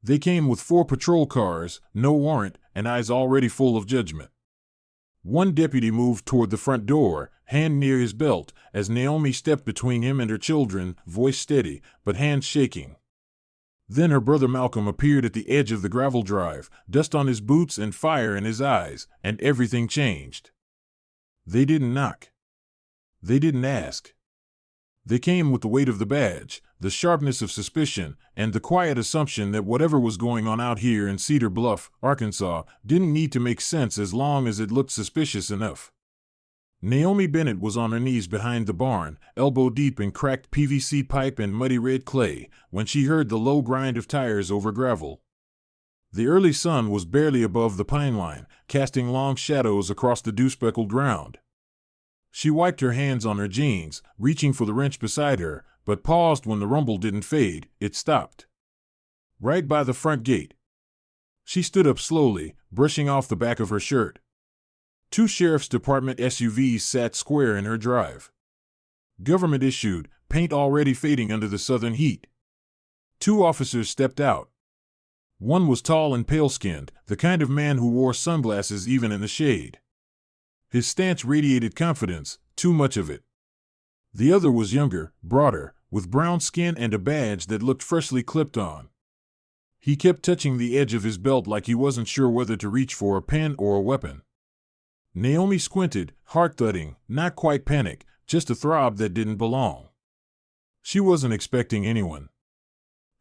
They came with 4 patrol cars, no warrant, and eyes already full of judgment. One deputy moved toward the front door, hand near his belt, as Naomi stepped between him and her children, voice steady, but hands shaking. Then her brother Malcolm appeared at the edge of the gravel drive, dust on his boots and fire in his eyes, and everything changed. They didn't knock. They didn't ask. They came with the weight of the badge, the sharpness of suspicion, and the quiet assumption that whatever was going on out here in Cedar Bluff, Arkansas, didn't need to make sense as long as it looked suspicious enough. Naomi Bennett was on her knees behind the barn, elbow deep in cracked PVC pipe and muddy red clay, when she heard the low grind of tires over gravel. The early sun was barely above the pine line, casting long shadows across the dew-speckled ground. She wiped her hands on her jeans, reaching for the wrench beside her, but paused when the rumble didn't fade. It stopped. Right by the front gate. She stood up slowly, brushing off the back of her shirt. 2 Sheriff's Department SUVs sat square in her drive. Government issued, paint already fading under the southern heat. 2 officers stepped out. One was tall and pale-skinned, the kind of man who wore sunglasses even in the shade. His stance radiated confidence, too much of it. The other was younger, broader, with brown skin and a badge that looked freshly clipped on. He kept touching the edge of his belt like he wasn't sure whether to reach for a pen or a weapon. Naomi squinted, heart thudding, not quite panic, just a throb that didn't belong. She wasn't expecting anyone.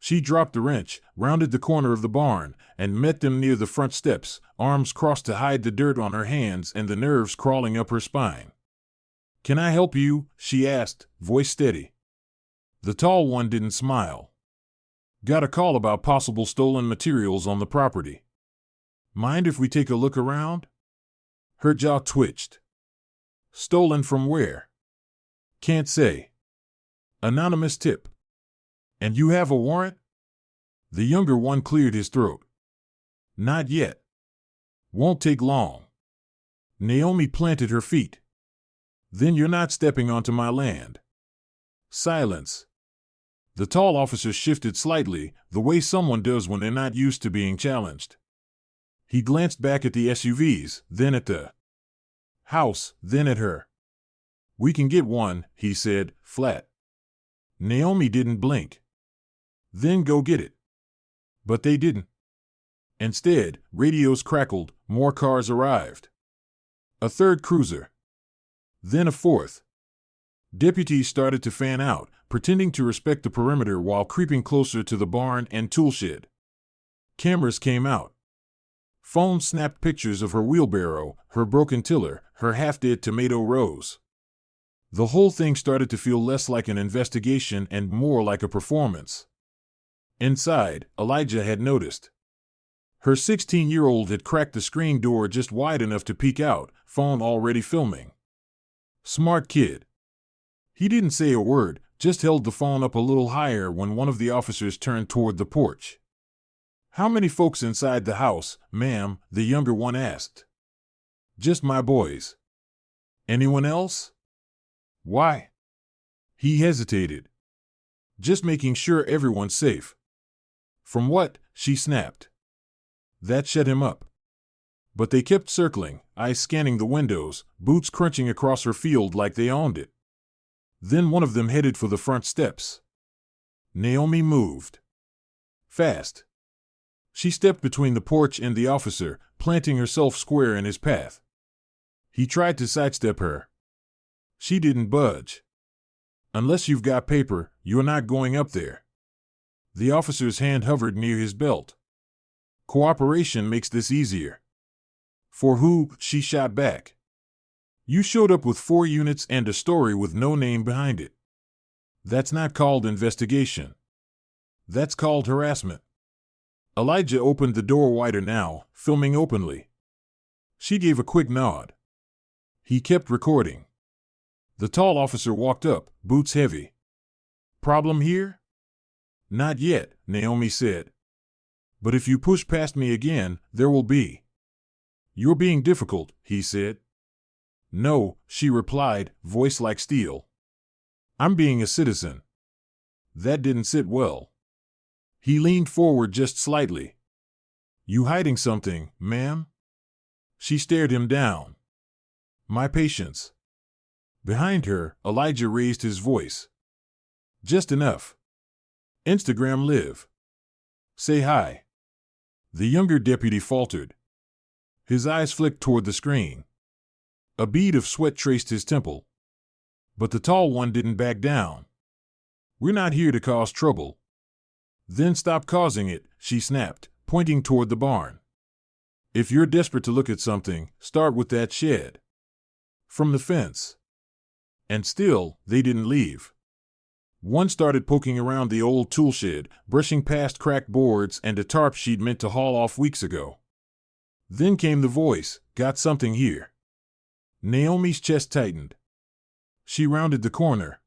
She dropped the wrench, rounded the corner of the barn, and met them near the front steps, arms crossed to hide the dirt on her hands and the nerves crawling up her spine. "Can I help you?" she asked, voice steady. The tall one didn't smile. "Got a call about possible stolen materials on the property. Mind if we take a look around?" Her jaw twitched. "Stolen from where?" "Can't say. Anonymous tip." "And you have a warrant?" The younger one cleared his throat. "Not yet. Won't take long." Naomi planted her feet. "Then you're not stepping onto my land." Silence. The tall officer shifted slightly, the way someone does when they're not used to being challenged. He glanced back at the SUVs, then at the house, then at her. "We can get one," he said, flat. Naomi didn't blink. "Then go get it." But they didn't. Instead, radios crackled, more cars arrived. A third cruiser. Then a fourth. Deputies started to fan out, pretending to respect the perimeter while creeping closer to the barn and toolshed. Cameras came out. Phones snapped pictures of her wheelbarrow, her broken tiller, her half-dead tomato rows. The whole thing started to feel less like an investigation and more like a performance. Inside, Elijah had noticed. Her 16-year-old had cracked the screen door just wide enough to peek out, phone already filming. Smart kid. He didn't say a word, just held the phone up a little higher when one of the officers turned toward the porch. "How many folks inside the house, ma'am?" the younger one asked. "Just my boys." "Anyone else?" "Why?" He hesitated. "Just making sure everyone's safe." "From what?" she snapped. That shut him up. But they kept circling, eyes scanning the windows, boots crunching across her field like they owned it. Then one of them headed for the front steps. Naomi moved. Fast. She stepped between the porch and the officer, planting herself square in his path. He tried to sidestep her. She didn't budge. "Unless you've got paper, you're not going up there." The officer's hand hovered near his belt. "Cooperation makes this easier." "For who?" she shot back. "You showed up with 4 units and a story with no name behind it. That's not called investigation. That's called harassment." Elijah opened the door wider now, filming openly. She gave a quick nod. He kept recording. The tall officer walked up, boots heavy. "Problem here?" "Not yet," Naomi said. "But if you push past me again, there will be." "You're being difficult," he said. "No," she replied, voice like steel. "I'm being a citizen." That didn't sit well. He leaned forward just slightly. You hiding something, ma'am? She stared him down. My patience. Behind her, Elijah raised his voice. Just enough. Instagram live. Say hi. The younger deputy faltered. His eyes flicked toward the screen. A bead of sweat traced his temple. But the tall one didn't back down. We're not here to cause trouble. Then stop causing it, she snapped, pointing toward the barn. If you're desperate to look at something, start with that shed. From the fence. And still, they didn't leave. One started poking around the old tool shed, brushing past cracked boards and a tarp she'd meant to haul off weeks ago. Then came the voice, got something here. Naomi's chest tightened. She rounded the corner.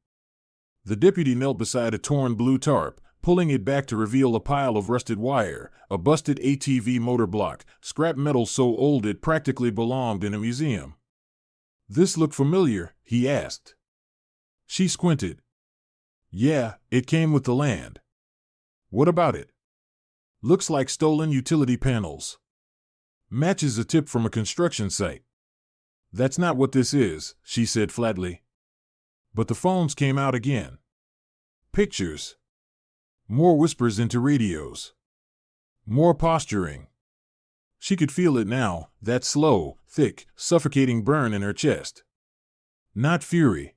The deputy knelt beside a torn blue tarp, pulling it back to reveal a pile of rusted wire, a busted ATV motor block, scrap metal so old it practically belonged in a museum. This look familiar, he asked. She squinted. Yeah, it came with the land. What about it? Looks like stolen utility panels. Matches a tip from a construction site. That's not what this is, she said flatly. But the phones came out again. Pictures. More whispers into radios. More posturing. She could feel it now, that slow, thick, suffocating burn in her chest. Not fury.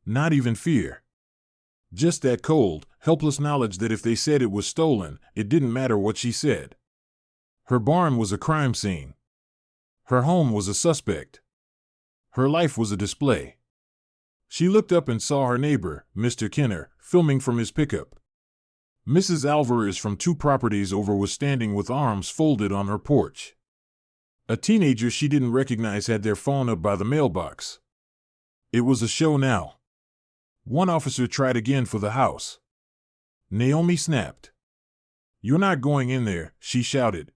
Not even fear. Just that cold, helpless knowledge that if they said it was stolen, it didn't matter what she said. Her barn was a crime scene. Her home was a suspect. Her life was a display. She looked up and saw her neighbor, Mr. Kenner, filming from his pickup. Mrs. Alvarez from 2 properties over was standing with arms folded on her porch. A teenager she didn't recognize had their phone up by the mailbox. It was a show now. One officer tried again for the house. Naomi snapped. You're not going in there, she shouted.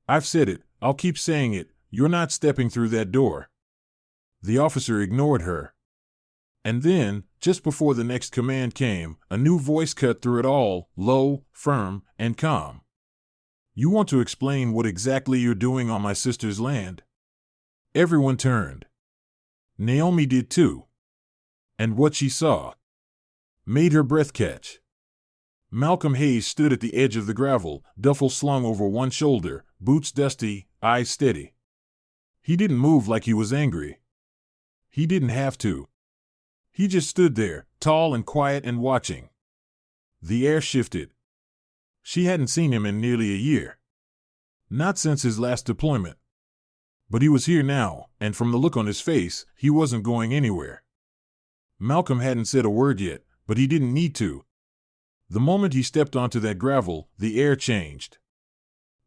I've said it, I'll keep saying it, you're not stepping through that door. The officer ignored her. And then, just before the next command came, a new voice cut through it all, low, firm, and calm. You want to explain what exactly you're doing on my sister's land? Everyone turned. Naomi did too. And what she saw made her breath catch. Malcolm Hayes stood at the edge of the gravel, duffel slung over one shoulder, boots dusty, eyes steady. He didn't move like he was angry. He didn't have to. He just stood there, tall and quiet and watching. The air shifted. She hadn't seen him in nearly a year. Not since his last deployment. But he was here now, and from the look on his face, he wasn't going anywhere. Malcolm hadn't said a word yet, but he didn't need to. The moment he stepped onto that gravel, the air changed.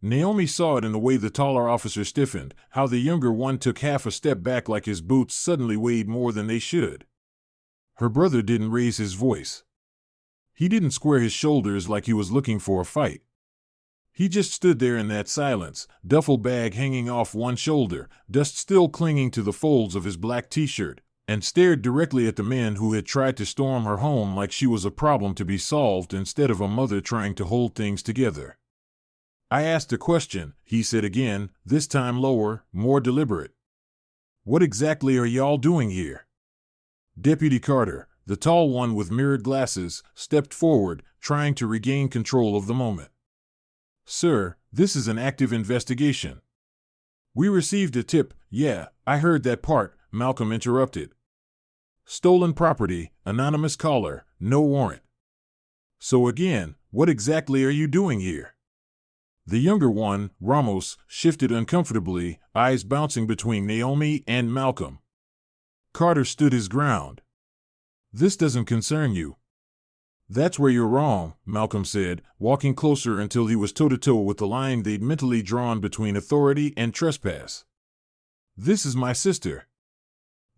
Naomi saw it in the way the taller officer stiffened, how the younger one took half a step back like his boots suddenly weighed more than they should. Her brother didn't raise his voice. He didn't square his shoulders like he was looking for a fight. He just stood there in that silence, duffel bag hanging off one shoulder, dust still clinging to the folds of his black t-shirt, and stared directly at the men who had tried to storm her home like she was a problem to be solved instead of a mother trying to hold things together. I asked a question, he said again, this time lower, more deliberate. What exactly are y'all doing here? Deputy Carter, the tall one with mirrored glasses, stepped forward, trying to regain control of the moment. Sir, this is an active investigation. We received a tip. Yeah, I heard that part, Malcolm interrupted. Stolen property, anonymous caller, no warrant. So again, what exactly are you doing here? The younger one, Ramos, shifted uncomfortably, eyes bouncing between Naomi and Malcolm. Carter stood his ground. This doesn't concern you. That's where you're wrong, Malcolm said, walking closer until he was toe-to-toe with the line they'd mentally drawn between authority and trespass. This is my sister.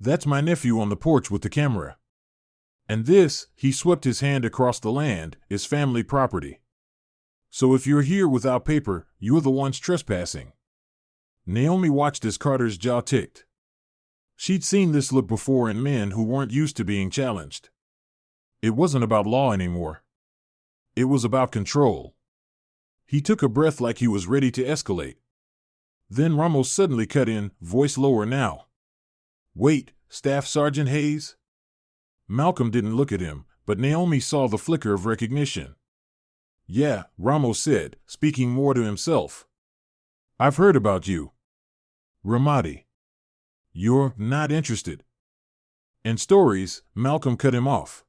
That's my nephew on the porch with the camera. And this, he swept his hand across the land, is family property. So if you're here without paper, you're the ones trespassing. Naomi watched as Carter's jaw ticked. She'd seen this look before in men who weren't used to being challenged. It wasn't about law anymore. It was about control. He took a breath like he was ready to escalate. Then Ramos suddenly cut in, voice lower now. "Wait, Staff Sergeant Hayes?" Malcolm didn't look at him, but Naomi saw the flicker of recognition. "Yeah," Ramos said, speaking more to himself. "I've heard about you. Ramadi. You're not interested in stories," Malcolm cut him off.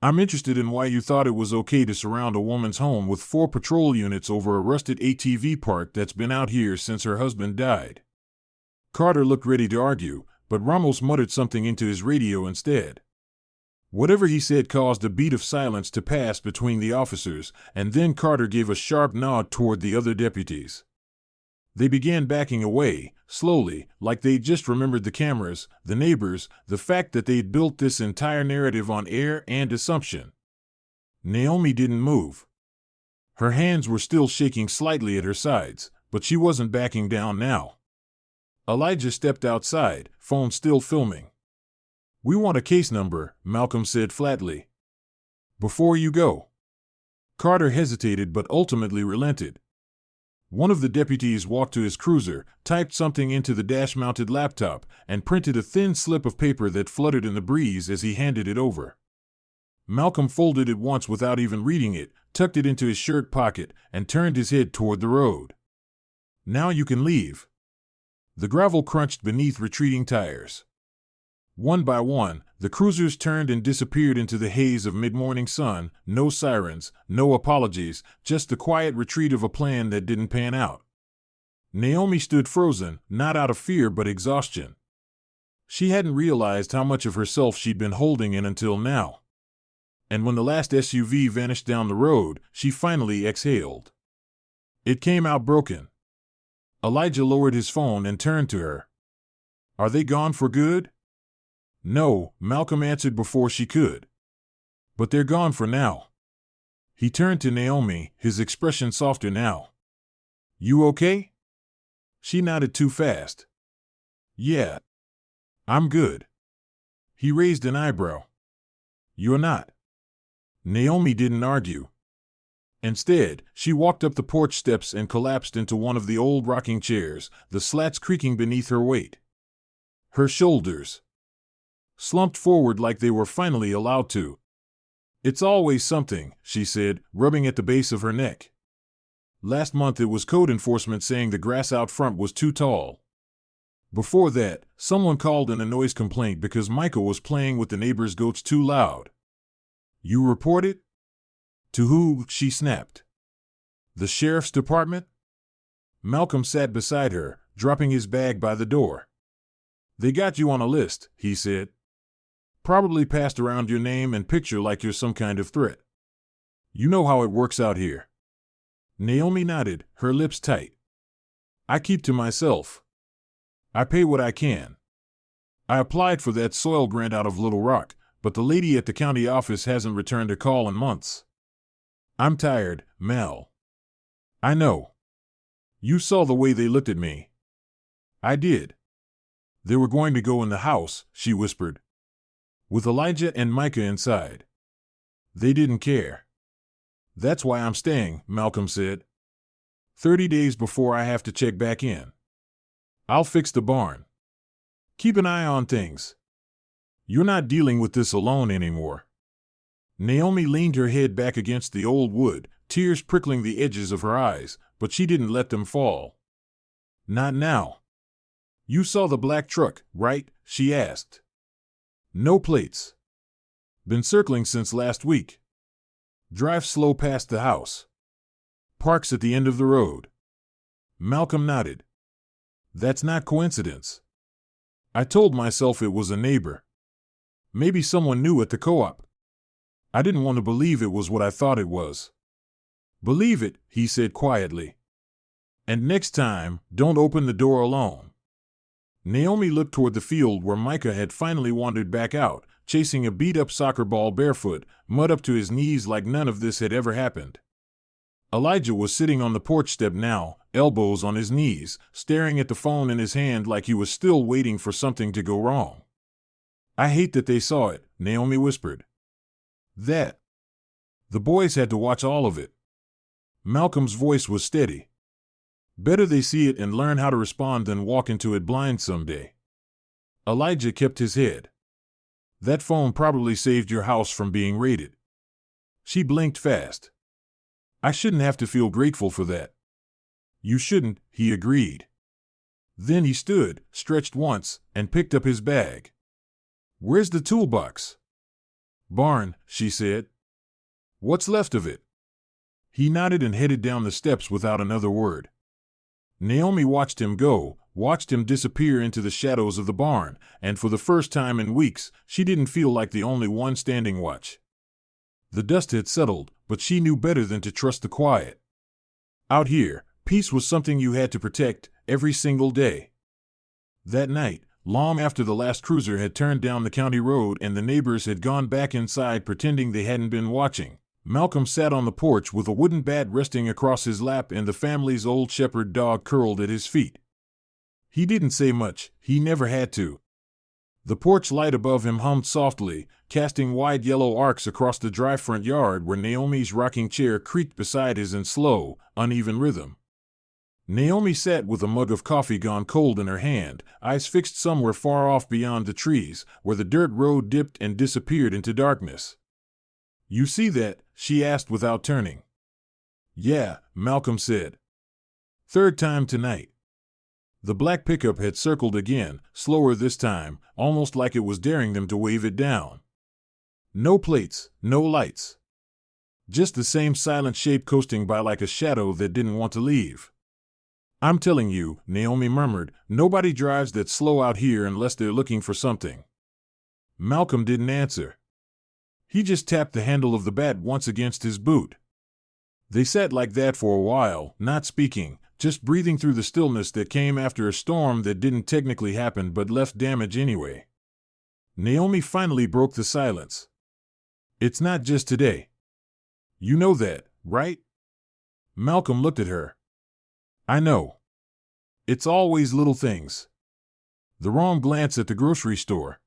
"I'm interested in why you thought it was okay to surround a woman's home with 4 patrol units over a rusted ATV park that's been out here since her husband died." Carter looked ready to argue, but Ramos muttered something into his radio instead. Whatever he said caused a beat of silence to pass between the officers, and then Carter gave a sharp nod toward the other deputies. They began backing away, slowly, like they'd just remembered the cameras, the neighbors, the fact that they'd built this entire narrative on air and assumption. Naomi didn't move. Her hands were still shaking slightly at her sides, but she wasn't backing down now. Elijah stepped outside, phone still filming. "We want a case number," Malcolm said flatly. "Before you go." Carter hesitated but ultimately relented. One of the deputies walked to his cruiser, typed something into the dash-mounted laptop, and printed a thin slip of paper that fluttered in the breeze as he handed it over. Malcolm folded it once without even reading it, tucked it into his shirt pocket, and turned his head toward the road. "Now you can leave." The gravel crunched beneath retreating tires. One by one, the cruisers turned and disappeared into the haze of mid-morning sun, no sirens, no apologies, just the quiet retreat of a plan that didn't pan out. Naomi stood frozen, not out of fear but exhaustion. She hadn't realized how much of herself she'd been holding in until now. And when the last SUV vanished down the road, she finally exhaled. It came out broken. Elijah lowered his phone and turned to her. "Are they gone for good?" "No," Malcolm answered before she could. "But they're gone for now." He turned to Naomi, his expression softer now. "You okay?" She nodded too fast. "Yeah. I'm good." He raised an eyebrow. "You're not." Naomi didn't argue. Instead, she walked up the porch steps and collapsed into one of the old rocking chairs, the slats creaking beneath her weight. Her shoulders slumped forward like they were finally allowed to. "It's always something," she said, rubbing at the base of her neck. Last month it was code enforcement saying the grass out front was too tall. Before that, someone called in a noise complaint because Micah was playing with the neighbor's goats too loud. "You reported?" "To who?" she snapped. "The sheriff's department?" Malcolm sat beside her, dropping his bag by the door. "They got you on a list," he said. "Probably passed around your name and picture like you're some kind of threat. You know how it works out here." Naomi nodded, her lips tight. "I keep to myself. I pay what I can. I applied for that soil grant out of Little Rock, but the lady at the county office hasn't returned a call in months. I'm tired, Mel." "I know. You saw the way they looked at me." "I did." "They were going to go in the house," she whispered. "With Elijah and Micah inside. They didn't care." "That's why I'm staying," Malcolm said. 30 days before I have to check back in. I'll fix the barn. Keep an eye on things. You're not dealing with this alone anymore." Naomi leaned her head back against the old wood, tears prickling the edges of her eyes, but she didn't let them fall. "Not now." "You saw the black truck, right?" she asked. "No plates. Been circling since last week. Drive slow past the house. Parks at the end of the road." Malcolm nodded. "That's not coincidence. I told myself it was a neighbor. Maybe someone new at the co-op. I didn't want to believe it was what I thought it was." "Believe it," he said quietly. "And next time, don't open the door alone." Naomi looked toward the field where Micah had finally wandered back out, chasing a beat-up soccer ball barefoot, mud up to his knees like none of this had ever happened. Elijah was sitting on the porch step now, elbows on his knees, staring at the phone in his hand like he was still waiting for something to go wrong. "I hate that they saw it," Naomi whispered. "That The boys had to watch all of it. Malcolm's voice was steady. Better they see it and learn how to respond than walk into it blind someday. Elijah kept his head. That phone probably saved your house from being raided. She blinked fast. I shouldn't have to feel grateful for that. You shouldn't, he agreed. Then he stood, stretched once, and picked up his bag. Where's the toolbox? Barn, she said. What's left of it? He nodded and headed down the steps without another word. Naomi watched him go, watched him disappear into the shadows of the barn, and for the first time in weeks, she didn't feel like the only one standing watch. The dust had settled, but she knew better than to trust the quiet. Out here, peace was something you had to protect every single day. That night, long after the last cruiser had turned down the county road and the neighbors had gone back inside pretending they hadn't been watching, Malcolm sat on the porch with a wooden bat resting across his lap and the family's old shepherd dog curled at his feet. He didn't say much, he never had to. The porch light above him hummed softly, casting wide yellow arcs across the dry front yard where Naomi's rocking chair creaked beside his in slow, uneven rhythm. Naomi sat with a mug of coffee gone cold in her hand, eyes fixed somewhere far off beyond the trees, where the dirt road dipped and disappeared into darkness. You see that? She asked without turning. Yeah, Malcolm said. Third time tonight. The black pickup had circled again, slower this time, almost like it was daring them to wave it down. No plates, no lights. Just the same silent shape coasting by like a shadow that didn't want to leave. I'm telling you, Naomi murmured, nobody drives that slow out here unless they're looking for something. Malcolm didn't answer. He just tapped the handle of the bat once against his boot. They sat like that for a while, not speaking, just breathing through the stillness that came after a storm that didn't technically happen but left damage anyway. Naomi finally broke the silence. It's not just today. You know that, right? Malcolm looked at her. I know. It's always little things. The wrong glance at the grocery store.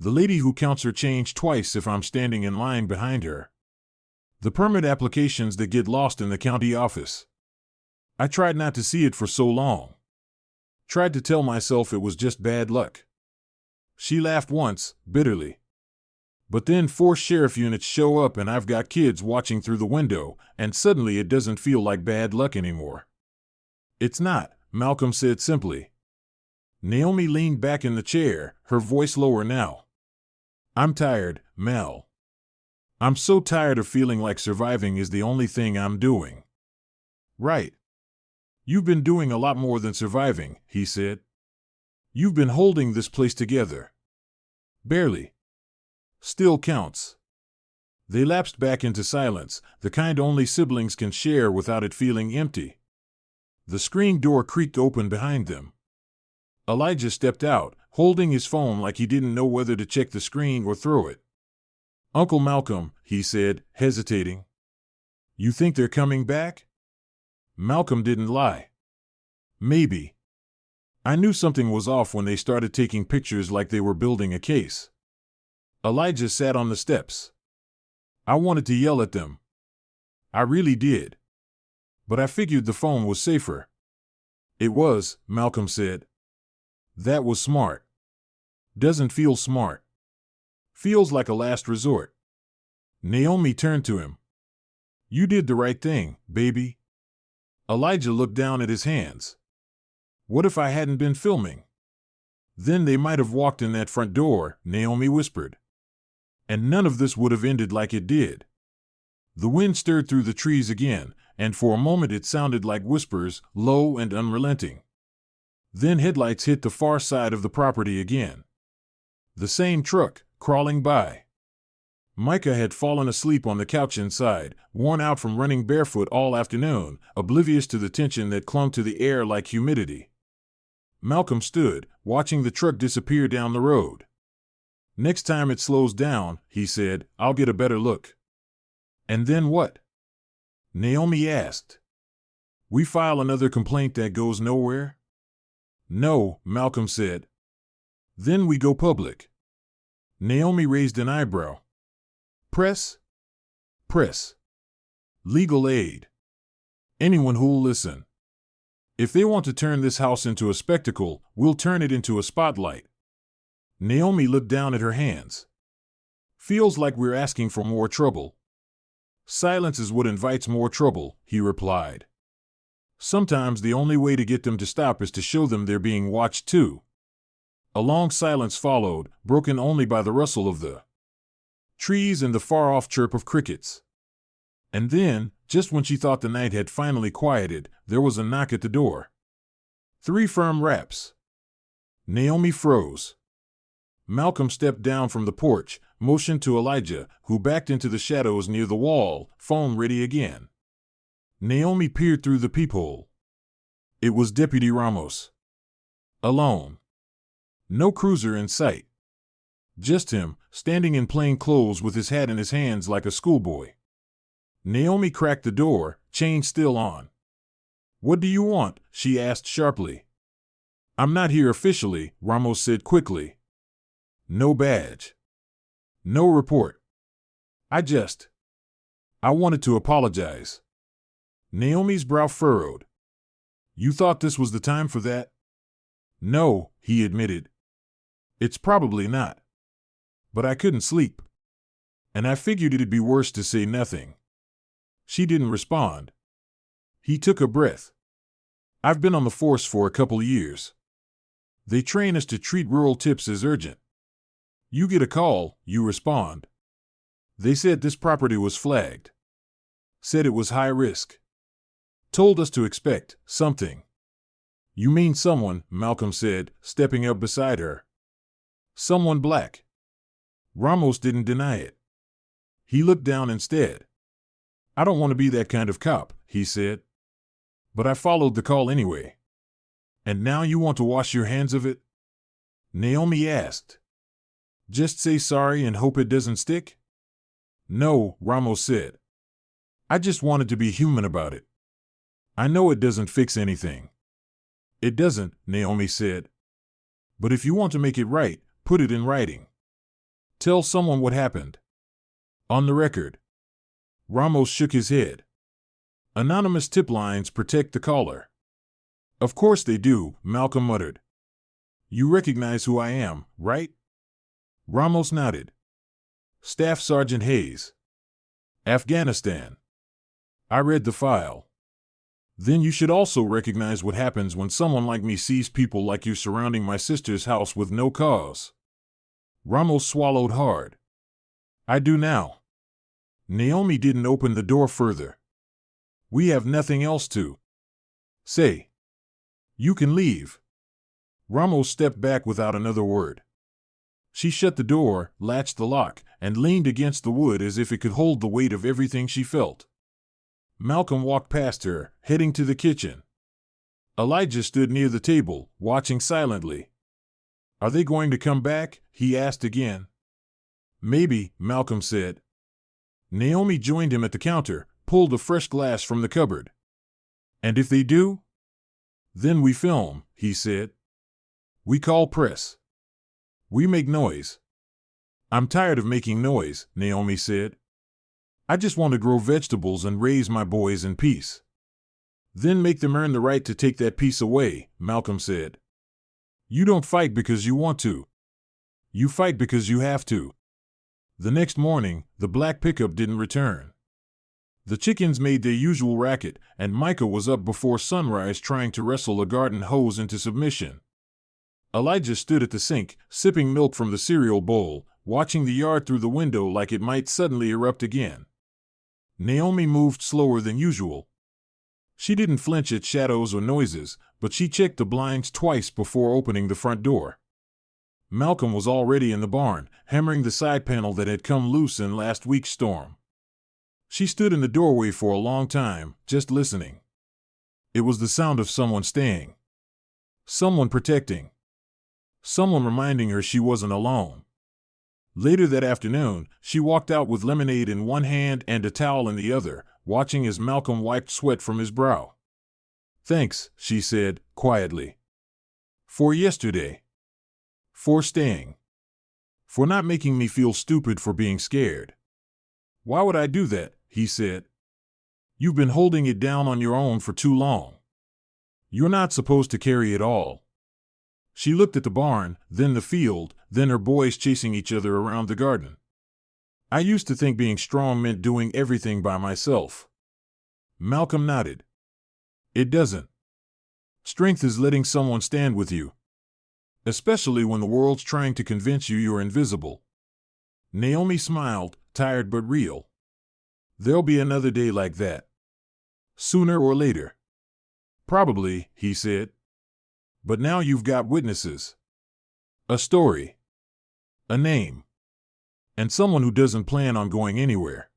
The lady who counts her change twice if I'm standing in line behind her. The permit applications that get lost in the county office. I tried not to see it for so long. Tried to tell myself it was just bad luck. She laughed once, bitterly. But then 4 sheriff units show up and I've got kids watching through the window, and suddenly it doesn't feel like bad luck anymore. It's not, Malcolm said simply. Naomi leaned back in the chair, her voice lower now. I'm tired, Mel. I'm so tired of feeling like surviving is the only thing I'm doing. Right. You've been doing a lot more than surviving, he said. You've been holding this place together. Barely. Still counts. They lapsed back into silence, the kind only siblings can share without it feeling empty. The screen door creaked open behind them. Elijah stepped out, holding his phone like he didn't know whether to check the screen or throw it. Uncle Malcolm, he said, hesitating. You think they're coming back? Malcolm didn't lie. Maybe. I knew something was off when they started taking pictures like they were building a case. Elijah sat on the steps. I wanted to yell at them. I really did. But I figured the phone was safer. It was, Malcolm said. That was smart. Doesn't feel smart. Feels like a last resort. Naomi turned to him. You did the right thing, baby. Elijah looked down at his hands. What if I hadn't been filming? Then they might have walked in that front door, Naomi whispered. And none of this would have ended like it did. The wind stirred through the trees again, and for a moment it sounded like whispers, low and unrelenting. Then headlights hit the far side of the property again. The same truck, crawling by. Micah had fallen asleep on the couch inside, worn out from running barefoot all afternoon, oblivious to the tension that clung to the air like humidity. Malcolm stood, watching the truck disappear down the road. Next time it slows down, he said, I'll get a better look. And then what? Naomi asked. We file another complaint that goes nowhere? No, Malcolm said. Then we go public. Naomi raised an eyebrow. Press? press, legal aid, anyone who'll listen. If they want to turn this house into a spectacle, we'll turn it into a spotlight. Naomi looked down at her hands. Feels like we're asking for more trouble. Silence is what invites more trouble, he replied. Sometimes the only way to get them to stop is to show them they're being watched too. A long silence followed, broken only by the rustle of the trees and the far-off chirp of crickets. And then, just when she thought the night had finally quieted, there was a knock at the door. 3 firm raps. Naomi froze. Malcolm stepped down from the porch, motioned to Elijah, who backed into the shadows near the wall, phone ready again. Naomi peered through the peephole. It was Deputy Ramos. Alone. No cruiser in sight. Just him, standing in plain clothes with his hat in his hands like a schoolboy. Naomi cracked the door, chain still on. "What do you want?" she asked sharply. "I'm not here officially," Ramos said quickly. "No badge. No report. I wanted to apologize." Naomi's brow furrowed. "You thought this was the time for that?" "No," he admitted. "It's probably not. But I couldn't sleep. And I figured it'd be worse to say nothing." She didn't respond. He took a breath. "I've been on the force for a couple years. They train us to treat rural tips as urgent. You get a call, you respond. They said this property was flagged. Said it was high risk. Told us to expect something." "You mean someone," Malcolm said, stepping up beside her. "Someone black." Ramos didn't deny it. He looked down instead. "I don't want to be that kind of cop," he said. "But I followed the call anyway." "And now you want to wash your hands of it?" Naomi asked. "Just say sorry and hope it doesn't stick?" "No," Ramos said. "I just wanted to be human about it. I know it doesn't fix anything." "It doesn't," Naomi said. "But if you want to make it right, put it in writing. Tell someone what happened. On the record." Ramos shook his head. "Anonymous tip lines protect the caller." "Of course they do," Malcolm muttered. "You recognize who I am, right?" Ramos nodded. "Staff Sergeant Hayes. Afghanistan. I read the file." "Then you should also recognize what happens when someone like me sees people like you surrounding my sister's house with no cause." Ramos swallowed hard. "I do now." Naomi didn't open the door further. "We have nothing else to say. You can leave." Ramos stepped back without another word. She shut the door, latched the lock, and leaned against the wood as if it could hold the weight of everything she felt. Malcolm walked past her, heading to the kitchen. Elijah stood near the table, watching silently. "Are they going to come back?" he asked again. "Maybe," Malcolm said. Naomi joined him at the counter, pulled a fresh glass from the cupboard. "And if they do?" "Then we film," he said. "We call press. We make noise." "I'm tired of making noise," Naomi said. "I just want to grow vegetables and raise my boys in peace." "Then make them earn the right to take that peace away," Malcolm said. "You don't fight because you want to. You fight because you have to." The next morning, the black pickup didn't return. The chickens made their usual racket, and Micah was up before sunrise trying to wrestle a garden hose into submission. Elijah stood at the sink, sipping milk from the cereal bowl, watching the yard through the window like it might suddenly erupt again. Naomi moved slower than usual. She didn't flinch at shadows or noises, but she checked the blinds twice before opening the front door. Malcolm was already in the barn, hammering the side panel that had come loose in last week's storm. She stood in the doorway for a long time, just listening. It was the sound of someone staying. Someone protecting. Someone reminding her she wasn't alone. Later that afternoon, she walked out with lemonade in one hand and a towel in the other, watching as Malcolm wiped sweat from his brow. "Thanks," she said, quietly. "For yesterday. For staying. For not making me feel stupid for being scared." "Why would I do that?" he said. You've been holding it down on your own for too long. You're not supposed to carry it all. She looked at the barn, then the field, then her boys chasing each other around the garden. I used to think being strong meant doing everything by myself. Malcolm nodded. It doesn't. Strength is letting someone stand with you, especially when the world's trying to convince you you're invisible. Naomi smiled, tired but real. There'll be another day like that. Sooner or later. Probably, he said. But now you've got witnesses. A story. A name. And someone who doesn't plan on going anywhere.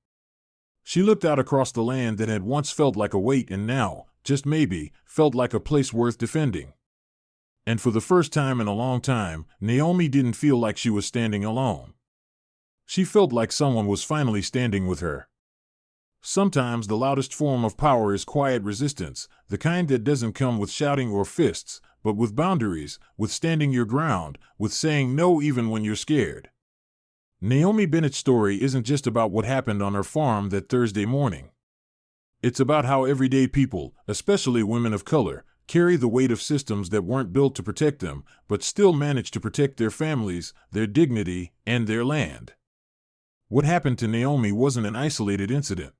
She looked out across the land that had once felt like a weight and now, just maybe, felt like a place worth defending. And for the first time in a long time, Naomi didn't feel like she was standing alone. She felt like someone was finally standing with her. Sometimes the loudest form of power is quiet resistance, the kind that doesn't come with shouting or fists, but with boundaries, with standing your ground, with saying no even when you're scared. Naomi Bennett's story isn't just about what happened on her farm that Thursday morning. It's about how everyday people, especially women of color, carry the weight of systems that weren't built to protect them, but still manage to protect their families, their dignity, and their land. What happened to Naomi wasn't an isolated incident.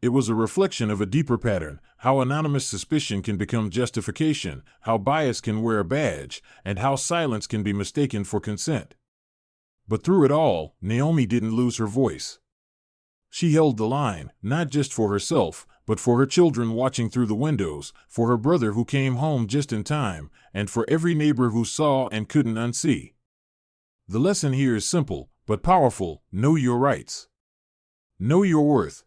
It was a reflection of a deeper pattern, how anonymous suspicion can become justification, how bias can wear a badge, and how silence can be mistaken for consent. But through it all, Naomi didn't lose her voice. She held the line, not just for herself, but for her children watching through the windows, for her brother who came home just in time, and for every neighbor who saw and couldn't unsee. The lesson here is simple, but powerful: know your rights. Know your worth.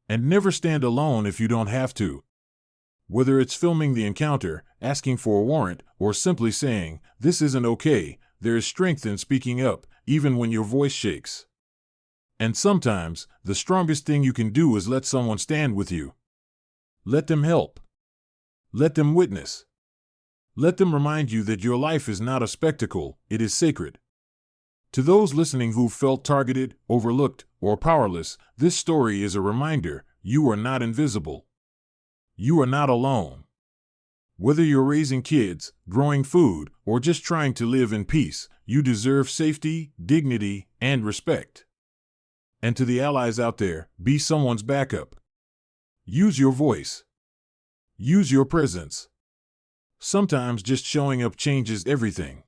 And never stand alone if you don't have to. Whether it's filming the encounter, asking for a warrant, or simply saying, "This isn't okay," there is strength in speaking up, even when your voice shakes. And sometimes, the strongest thing you can do is let someone stand with you. Let them help. Let them witness. Let them remind you that your life is not a spectacle, it is sacred. To those listening who felt targeted, overlooked, or powerless, this story is a reminder: you are not invisible. You are not alone. Whether you're raising kids, growing food, or just trying to live in peace, you deserve safety, dignity, and respect. And to the allies out there, be someone's backup. Use your voice. Use your presence. Sometimes just showing up changes everything.